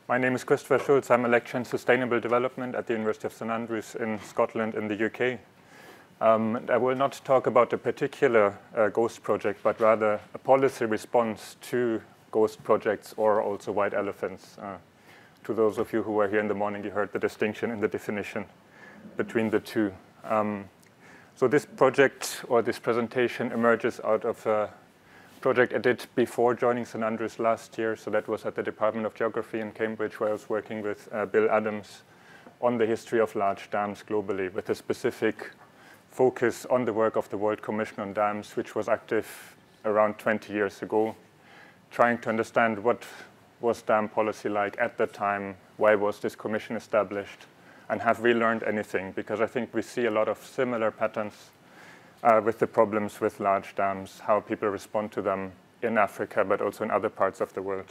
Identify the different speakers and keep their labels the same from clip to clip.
Speaker 1: My name is Christopher Schulz. I'm a lecturer in sustainable development at the University of St Andrews in Scotland in the UK. And I will not talk about a particular ghost project, but rather a policy response to ghost projects or also white elephants. To those of you who were here in the morning, you heard the distinction in the definition between the two. So this project or this presentation emerges out of a project I did before joining St Andrews last year. So that was at the Department of Geography in Cambridge, where I was working with Bill Adams on the history of large dams globally, with a specific focus on the work of the World Commission on Dams, which was active around 20 years ago, trying to understand what was dam policy like at the time, why was this commission established, and have we learned anything? Because I think we see a lot of similar patterns with the problems with large dams, how people respond to them in Africa, but also in other parts of the world.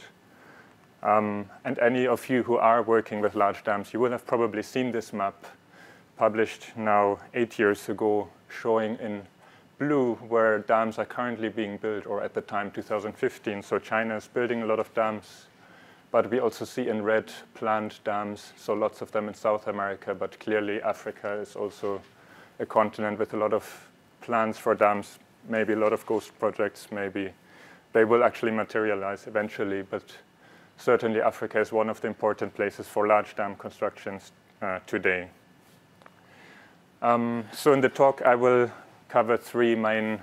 Speaker 1: And any of you who are working with large dams, you will have probably seen this map published now 8 years ago, showing in blue where dams are currently being built, or at the time 2015. So China is building a lot of dams, but we also see in red planned dams, so lots of them in South America, but clearly Africa is also a continent with a lot of plans for dams, maybe a lot of ghost projects, maybe they will actually materialize eventually, but certainly Africa is one of the important places for large dam constructions today. So in the talk, I will cover three main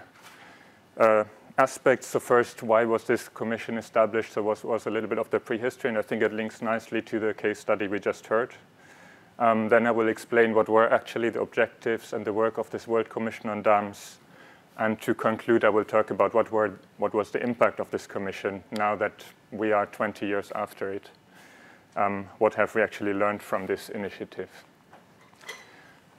Speaker 1: aspects. So first, why was this commission established? So was a little bit of the prehistory, and I think it links nicely to the case study we just heard. Then I will explain what were actually the objectives and the work of this World Commission on Dams. And to conclude, I will talk about what was the impact of this commission now that we are 20 years after it. What have we actually learned from this initiative?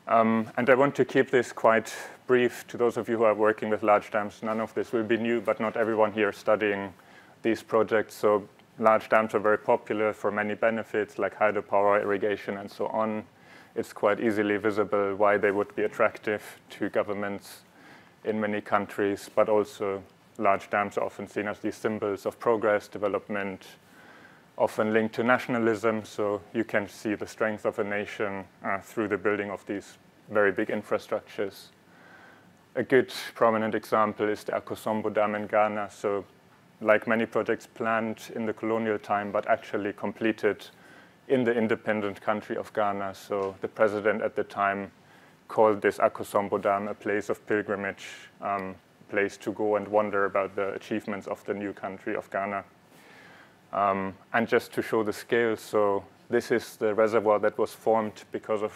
Speaker 1: And I want to keep this quite brief to those of you who are working with large dams. None of this will be new, but not everyone here is studying these projects. So large dams are very popular for many benefits, like hydropower, irrigation, and so on. It's quite easily visible why they would be attractive to governments in many countries, but also large dams are often seen as these symbols of progress, development, often linked to nationalism. So you can see the strength of a nation through the building of these very big infrastructures. A good prominent example is the Akosombo Dam in Ghana. So like many projects planned in the colonial time, but actually completed in the independent country of Ghana. So the president at the time called this Akosombo Dam a place of pilgrimage, place to go and wonder about the achievements of the new country of Ghana. And just to show the scale, so this is the reservoir that was formed because of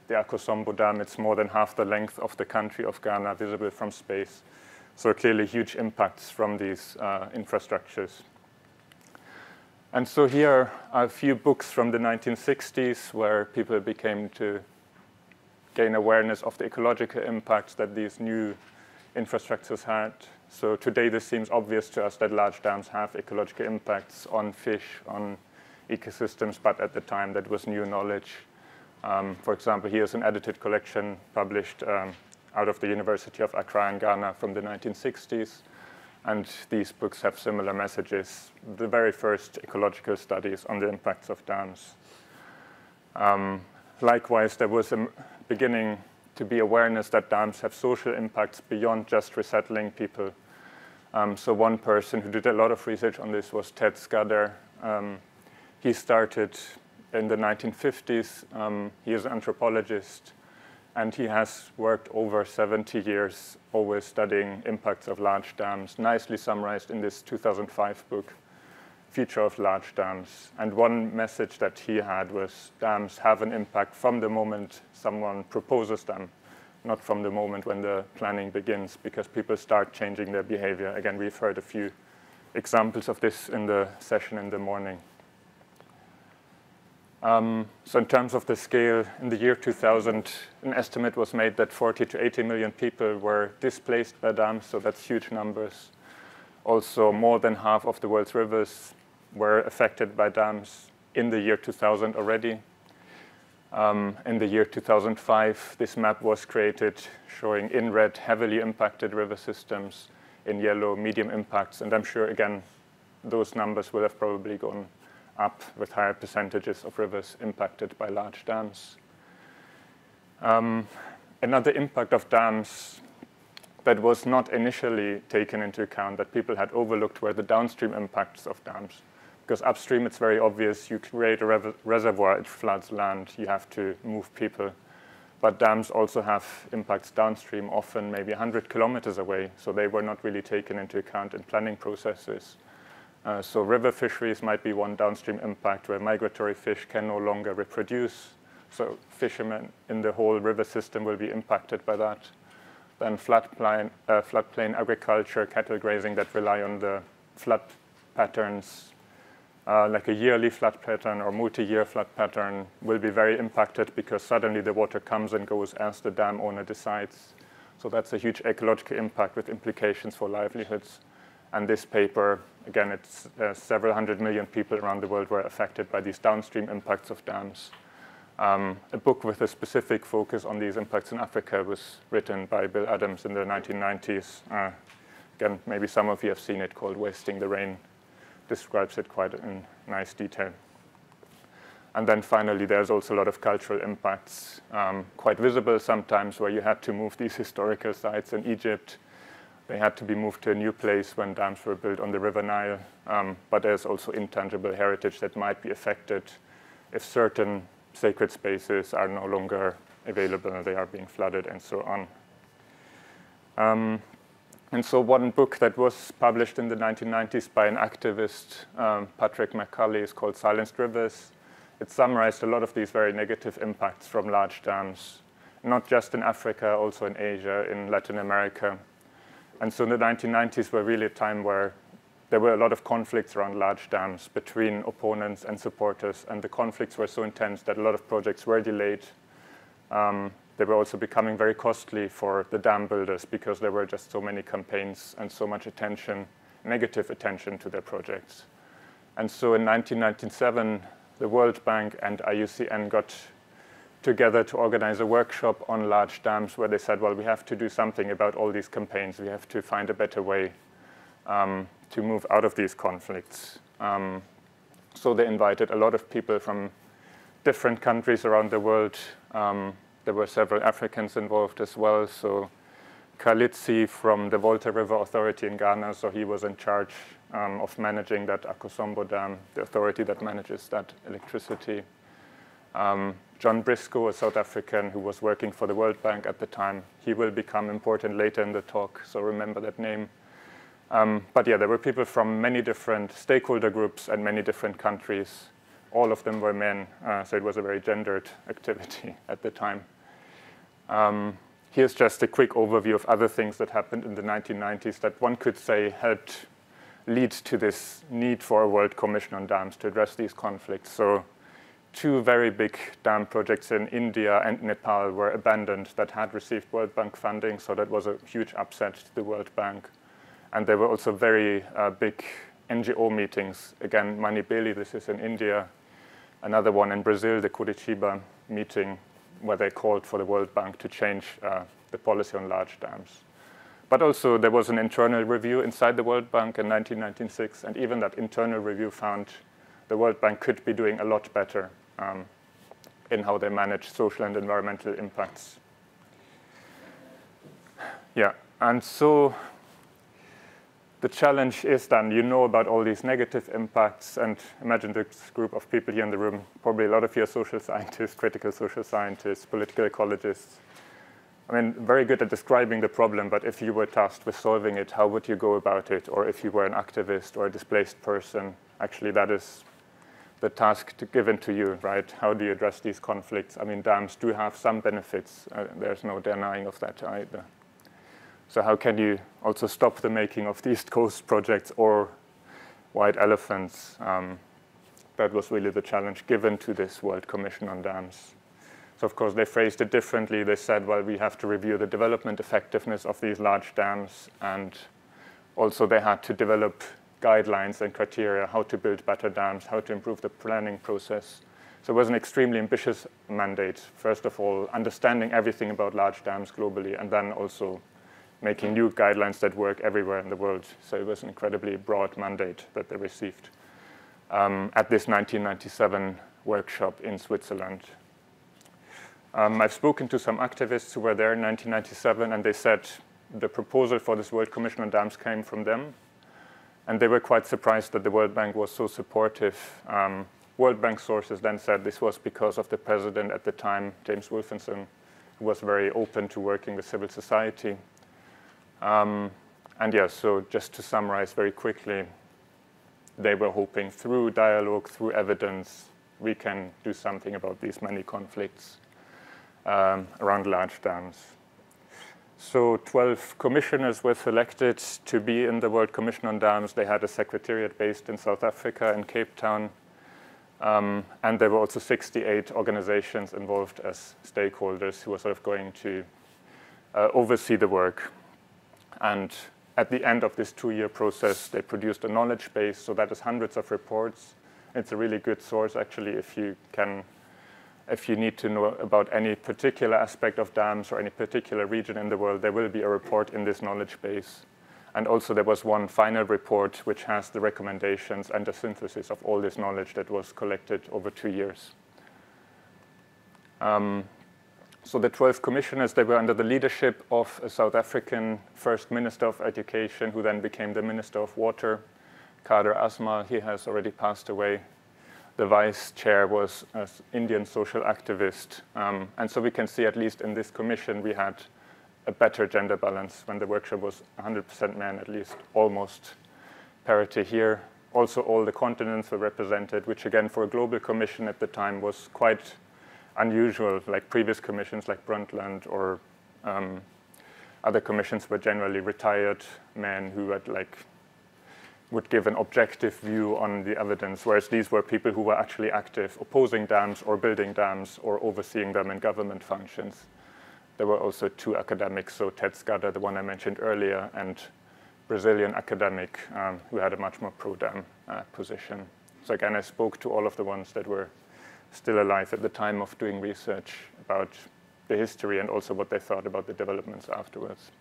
Speaker 1: the Akosombo Dam. It's more than half the length of the country of Ghana, visible from space. So clearly huge impacts from these infrastructures. And so here are a few books from the 1960s where people became to gain awareness of the ecological impacts that these new infrastructures had. So today this seems obvious to us that large dams have ecological impacts on fish, on ecosystems, but at the time that was new knowledge. For example, here's an edited collection published out of the University of Accra in Ghana from the 1960s. And these books have similar messages, the very first ecological studies on the impacts of dams. Likewise, there was a beginning to be awareness that dams have social impacts beyond just resettling people. So one person who did a lot of research on this was Ted Scudder. He started in the 1950s. He is an anthropologist, and he has worked over 70 years always studying impacts of large dams, nicely summarized in this 2005 book, Future of Large Dams. And one message that he had was dams have an impact from the moment someone proposes them, not from the moment when the planning begins, because people start changing their behavior. Again, we've heard a few examples of this in the session in the morning. So in terms of the scale, in the year 2000, an estimate was made that 40 to 80 million people were displaced by dams, so that's huge numbers. Also, more than half of the world's rivers were affected by dams in the year 2000 already. In the year 2005, this map was created showing in red heavily impacted river systems, in yellow medium impacts, and I'm sure, again, those numbers will have probably gone up with higher percentages of rivers impacted by large dams. Another impact of dams that was not initially taken into account, that people had overlooked, were the downstream impacts of dams. Because upstream, it's very obvious, you create a reservoir, it floods land, you have to move people. But dams also have impacts downstream, often maybe 100 kilometers away, so they were not really taken into account in planning processes. So river fisheries might be one downstream impact, where migratory fish can no longer reproduce. So fishermen in the whole river system will be impacted by that. Then floodplain agriculture, cattle grazing that rely on the flood patterns, like a yearly flood pattern or multi-year flood pattern, will be very impacted because suddenly the water comes and goes as the dam owner decides. So that's a huge ecological impact with implications for livelihoods. And this paper, again, it's several hundred million people around the world were affected by these downstream impacts of dams. A book with a specific focus on these impacts in Africa was written by Bill Adams in the 1990s. Again, maybe some of you have seen it, called Wasting the Rain. Describes it quite in nice detail. And then finally, there's also a lot of cultural impacts, quite visible sometimes, where you had to move these historical sites in Egypt. They had to be moved to a new place when dams were built on the River Nile. But there's also intangible heritage that might be affected if certain sacred spaces are no longer available, they are being flooded, and so on. And so one book that was published in the 1990s by an activist, Patrick McCulley, is called Silenced Rivers. It summarized a lot of these very negative impacts from large dams, not just in Africa, also in Asia, in Latin America. And so the 1990s were really a time where there were a lot of conflicts around large dams between opponents and supporters, and the conflicts were so intense that a lot of projects were delayed. They were also becoming very costly for the dam builders because there were just so many campaigns and so much attention, negative attention to their projects. And so in 1997, the World Bank and IUCN got together to organize a workshop on large dams where they said, well, we have to do something about all these campaigns. We have to find a better way to move out of these conflicts. So they invited a lot of people from different countries around the world. There were several Africans involved as well. So Kalitsi from the Volta River Authority in Ghana, so he was in charge of managing that Akosombo Dam, the authority that manages that electricity. John Briscoe, a South African who was working for the World Bank at the time, he will become important later in the talk, so remember that name. But yeah, there were people from many different stakeholder groups and many different countries. All of them were men, so it was a very gendered activity at the time. Here's just a quick overview of other things that happened in the 1990s that one could say helped lead to this need for a World Commission on Dams to address these conflicts. So two very big dam projects in India and Nepal were abandoned that had received World Bank funding, so that was a huge upset to the World Bank. And there were also very big NGO meetings. Again, Manipeli, this is in India. Another one in Brazil, the Curitiba meeting, where they called for the World Bank to change the policy on large dams. But also there was an internal review inside the World Bank in 1996, and even that internal review found the World Bank could be doing a lot better in how they manage social and environmental impacts. Yeah, and so the challenge is then, you know about all these negative impacts, and imagine this group of people here in the room, probably a lot of you are social scientists, critical social scientists, political ecologists. I mean, very good at describing the problem, but if you were tasked with solving it, how would you go about it? Or if you were an activist or a displaced person, actually that is the task given to you, right? How do you address these conflicts? I mean, dams do have some benefits. There's no denying of that either. So how can you also stop the making of the East Coast projects or white elephants? That was really the challenge given to this World Commission on Dams. So of course they phrased it differently. They said, well, we have to review the development effectiveness of these large dams, and also they had to develop guidelines and criteria how to build better dams, how to improve the planning process. So it was an extremely ambitious mandate. First of all, understanding everything about large dams globally, and then also making new guidelines that work everywhere in the world. So it was an incredibly broad mandate that they received. at this 1997 workshop in Switzerland. I've spoken to some activists who were there in 1997, and they said the proposal for this World Commission on Dams came from them, and they were quite surprised that the World Bank was so supportive. World Bank sources then said this was because of the president at the time, James Wolfensohn, who was very open to working with civil society. And yeah, so just to summarize very quickly, they were hoping through dialogue, through evidence, we can do something about these many conflicts around large dams. So 12 commissioners were selected to be in the World Commission on Dams. They had a secretariat based in South Africa in Cape Town. And there were also 68 organizations involved as stakeholders who were sort of going to oversee the work. And at the end of this 2-year process, they produced a knowledge base. So that is hundreds of reports. It's a really good source, actually, if you need to know about any particular aspect of dams or any particular region in the world, there will be a report in this knowledge base. And also there was one final report which has the recommendations and the synthesis of all this knowledge that was collected over 2 years. So the 12 commissioners, they were under the leadership of a South African First Minister of Education, who then became the Minister of Water, Kader Asmal. He has already passed away. The vice chair was an Indian social activist. And so we can see, at least in this commission, we had a better gender balance. When the workshop was 100% men, at least almost parity here. Also, all the continents were represented, which again, for a global commission at the time was quite unusual. Like previous commissions like Brundtland or other commissions were generally retired men who had would give an objective view on the evidence, whereas these were people who were actually active, opposing dams or building dams or overseeing them in government functions. There were also 2 academics, so Ted Scudder, the one I mentioned earlier, and Brazilian academic who had a much more pro-dam position. So again, I spoke to all of the ones that were still alive at the time of doing research about the history and also what they thought about the developments afterwards.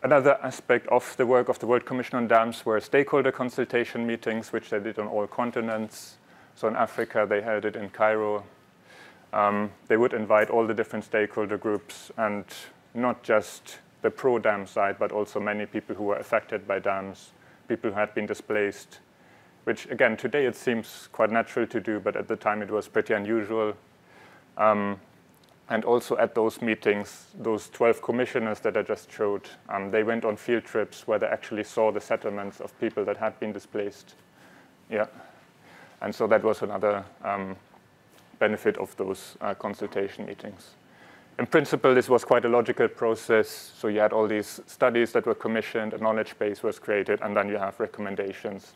Speaker 1: Another aspect of the work of the World Commission on Dams were stakeholder consultation meetings, which they did on all continents. So in Africa, they held it in Cairo. They would invite all the different stakeholder groups, and not just the pro-dam side, but also many people who were affected by dams, people who had been displaced, which again, today it seems quite natural to do, but at the time it was pretty unusual. And also at those meetings, those 12 commissioners that I just showed, they went on field trips where they actually saw the settlements of people that had been displaced. Yeah, and so that was another benefit of those consultation meetings. In principle, this was quite a logical process. So you had all these studies that were commissioned, a knowledge base was created, and then you have recommendations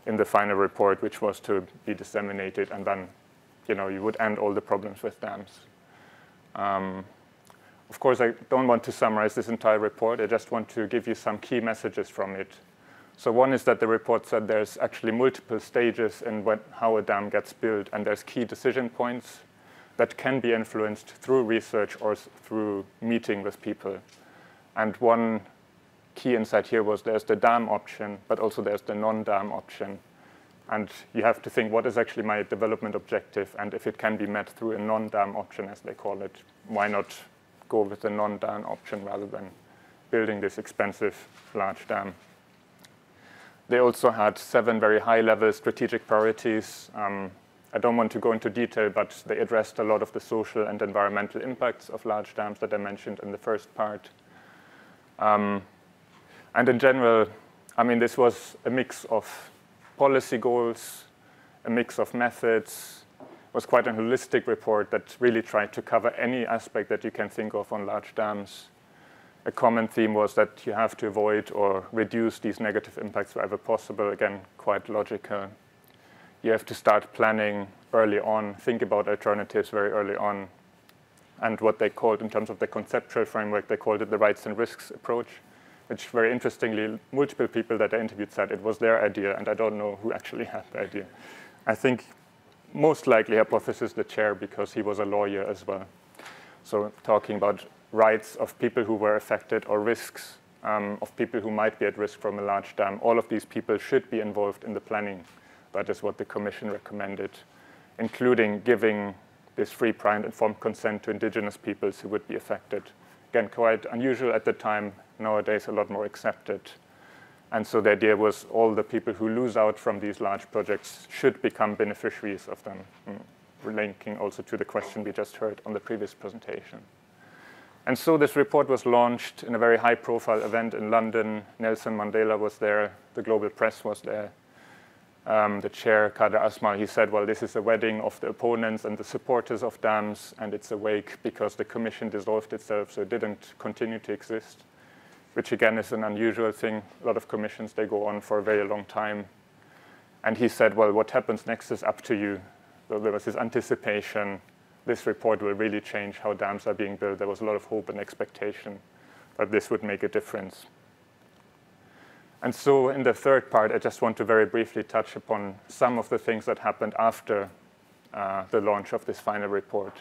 Speaker 1: in the final report, which was to be disseminated, and then you would end all the problems with dams. Of course, I don't want to summarize this entire report. I just want to give you some key messages from it. So one is that the report said there's actually multiple stages in how a dam gets built, and there's key decision points that can be influenced through research or through meeting with people. And one key insight here was there's the dam option, but also there's the non-dam option. And you have to think, what is actually my development objective? And if it can be met through a non-dam option, as they call it, why not go with the non-dam option rather than building this expensive large dam? They also had 7 very high-level strategic priorities. I don't want to go into detail, but they addressed a lot of the social and environmental impacts of large dams that I mentioned in the first part. And in general, I mean, this was a mix of policy goals, a mix of methods. It was quite a holistic report that really tried to cover any aspect that you can think of on large dams. A common theme was that you have to avoid or reduce these negative impacts wherever possible. Again, quite logical. You have to start planning early on, think about alternatives very early on. And what they called, in terms of the conceptual framework, they called it the rights and risks approach, which very interestingly, multiple people that I interviewed said it was their idea, and I don't know who actually had the idea. I think most likely hypothesis the chair, because he was a lawyer as well. So talking about rights of people who were affected or risks of people who might be at risk from a large dam. All of these people should be involved in the planning. That is what the Commission recommended, including giving this free, prior, and informed consent to indigenous peoples who would be affected. Again, quite unusual at the time, nowadays a lot more accepted. And so the idea was all the people who lose out from these large projects should become beneficiaries of them, linking also to the question we just heard on the previous presentation. And so this report was launched in a very high-profile event in London. Nelson Mandela was there. The global press was there. The chair, Kader Asmal, he said, well, this is a wedding of the opponents and the supporters of dams, and it's a wake because the Commission dissolved itself, so it didn't continue to exist, which again is an unusual thing. A lot of commissions, they go on for a very long time. And he said, well, what happens next is up to you. So there was this anticipation. This report will really change how dams are being built. There was a lot of hope and expectation that this would make a difference. And so in the third part, I just want to very briefly touch upon some of the things that happened after the launch of this final report.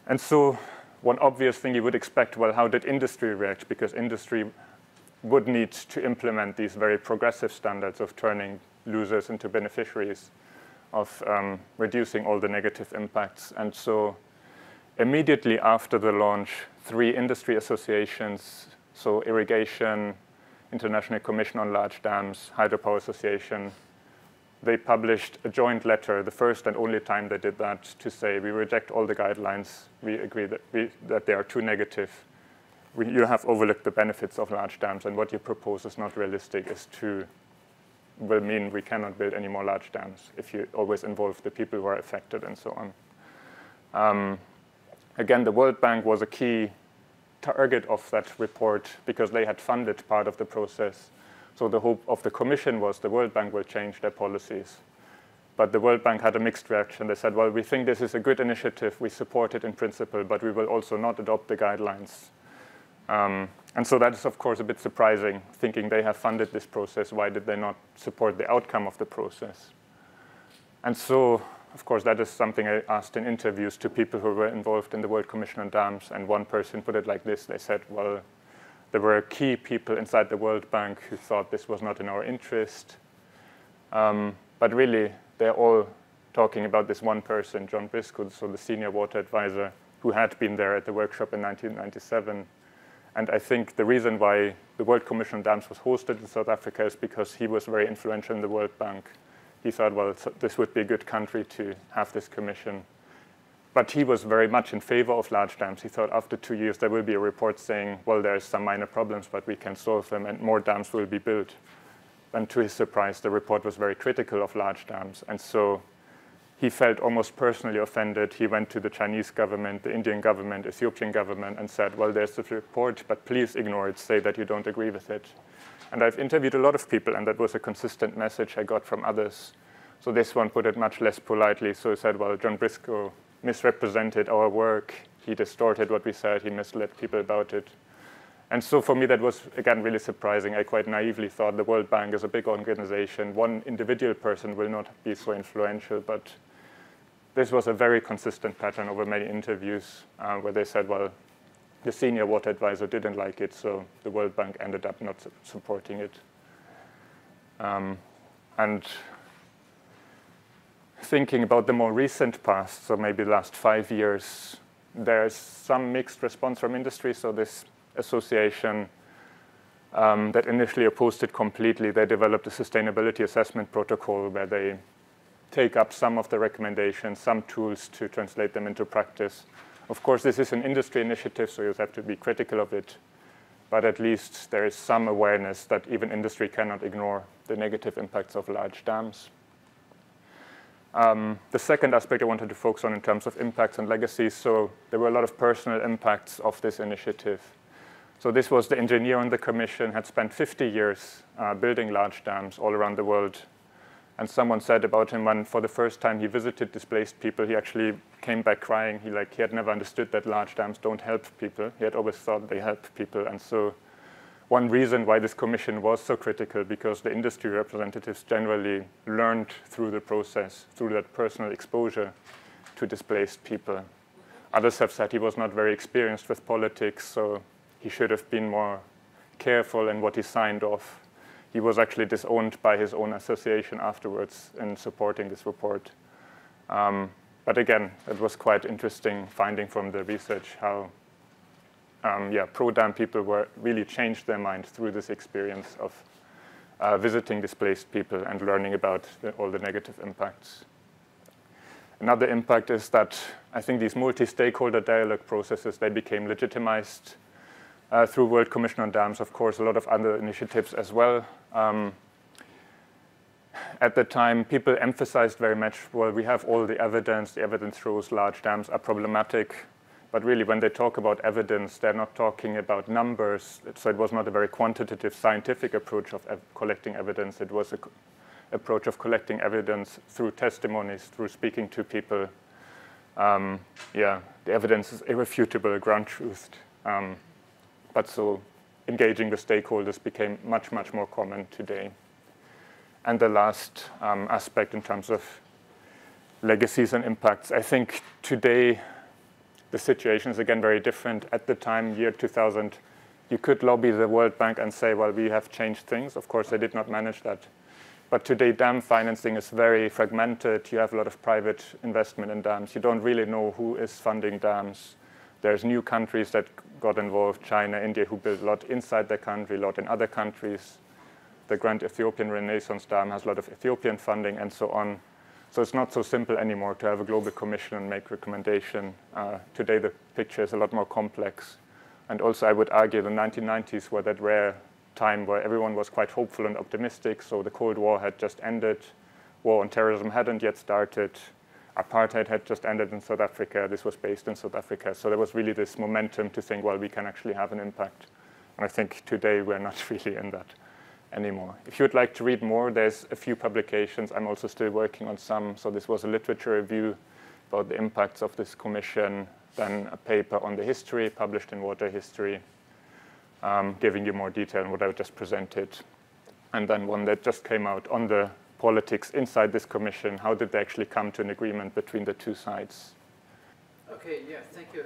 Speaker 1: And so one obvious thing you would expect, well, how did industry react? Because industry would need to implement these very progressive standards of turning losers into beneficiaries, of reducing all the negative impacts. And so immediately after the launch, 3 industry associations, so irrigation, International Commission on Large Dams, Hydropower Association, they published a joint letter, the first and only time they did that, to say we reject all the guidelines. We agree that they are too negative. You have overlooked the benefits of large dams, and what you propose is not realistic, will mean we cannot build any more large dams if you always involve the people who are affected and so on. Again, the World Bank was a key target of that report because they had funded part of the process. So the hope of the Commission was the World Bank will change their policies. But the World Bank had a mixed reaction. They said, well, we think this is a good initiative. We support it in principle, but we will also not adopt the guidelines. And so that is, of course, a bit surprising, thinking they have funded this process. Why did they not support the outcome of the process? And so, of course, that is something I asked in interviews to people who were involved in the World Commission on Dams. And one person put it like this. They said, well, there were key people inside the World Bank who thought this was not in our interest. But really, they're all talking about this one person, John Briscoe, so the senior water advisor, who had been there at the workshop in 1997. And I think the reason why the World Commission on Dams was hosted in South Africa is because he was very influential in the World Bank. He thought, well, this would be a good country to have this commission. But he was very much in favor of large dams. He thought after 2 years there will be a report saying, well, there's some minor problems, but we can solve them and more dams will be built. And to his surprise, the report was very critical of large dams. And so he felt almost personally offended. He went to the Chinese government, the Indian government, Ethiopian government, and said, well, there's this report, but please ignore it. Say that you don't agree with it. And I've interviewed a lot of people, and that was a consistent message I got from others. So this one put it much less politely. So he said, well, John Briscoe misrepresented our work. He distorted what we said. He misled people about it. And so for me, that was, again, really surprising. I quite naively thought the World Bank is a big organization. One individual person will not be so influential, but this was a very consistent pattern over many interviews where they said, well, the senior water advisor didn't like it, so the World Bank ended up not supporting it. And thinking about the more recent past, so maybe the last 5 years, there's some mixed response from industry. So this association that initially opposed it completely, they developed a sustainability assessment protocol where they take up some of the recommendations, some tools to translate them into practice. Of course, this is an industry initiative, so you have to be critical of it. But at least there is some awareness that even industry cannot ignore the negative impacts of large dams. The second aspect I wanted to focus on in terms of impacts and legacies, so there were a lot of personal impacts of this initiative. So this was the engineer on the commission, had spent 50 years building large dams all around the world. And someone said about him when for the first time he visited displaced people, he actually came back crying. He had never understood that large dams don't help people. He had always thought they help people. And so one reason why this commission was so critical, because the industry representatives generally learned through the process, through that personal exposure to displaced people. Others have said he was not very experienced with politics, so he should have been more careful in what he signed off. He was actually disowned by his own association afterwards in supporting this report. But again, it was quite interesting finding from the research how pro-dam people really changed their mind through this experience of visiting displaced people and learning about all the negative impacts. Another impact is that I think these multi-stakeholder dialogue processes, they became legitimized through World Commission on Dams, of course, a lot of other initiatives as well. At the time, people emphasized very much, well, we have all the evidence shows large dams are problematic. But really, when they talk about evidence, they're not talking about numbers. So it was not a very quantitative scientific approach of collecting evidence. It was an approach of collecting evidence through testimonies, through speaking to people. The evidence is irrefutable, ground-truthed. But so engaging the stakeholders became much, much more common today. And the last aspect in terms of legacies and impacts, I think today the situation is again very different. At the time, year 2000, you could lobby the World Bank and say, well, we have changed things. Of course, they did not manage that. But today, dam financing is very fragmented. You have a lot of private investment in dams. You don't really know who is funding dams. There's new countries that got involved, China, India, who built a lot inside their country, a lot in other countries. The Grand Ethiopian Renaissance Dam has a lot of Ethiopian funding and so on. So it's not so simple anymore to have a global commission and make recommendation. Today the picture is a lot more complex. And also I would argue the 1990s were that rare time where everyone was quite hopeful and optimistic. So the Cold War had just ended. War on terrorism hadn't yet started. Apartheid had just ended in South Africa. This was based in South Africa. So there was really this momentum to think, well, we can actually have an impact. And I think today we're not really in that anymore. If you would like to read more, there's a few publications. I'm also still working on some. So this was a literature review about the impacts of this commission, then a paper on the history published in Water History, giving you more detail on what I just presented. And then one that just came out on the politics inside this commission. How did they actually come to an agreement between the two sides?
Speaker 2: Okay, yeah, thank you.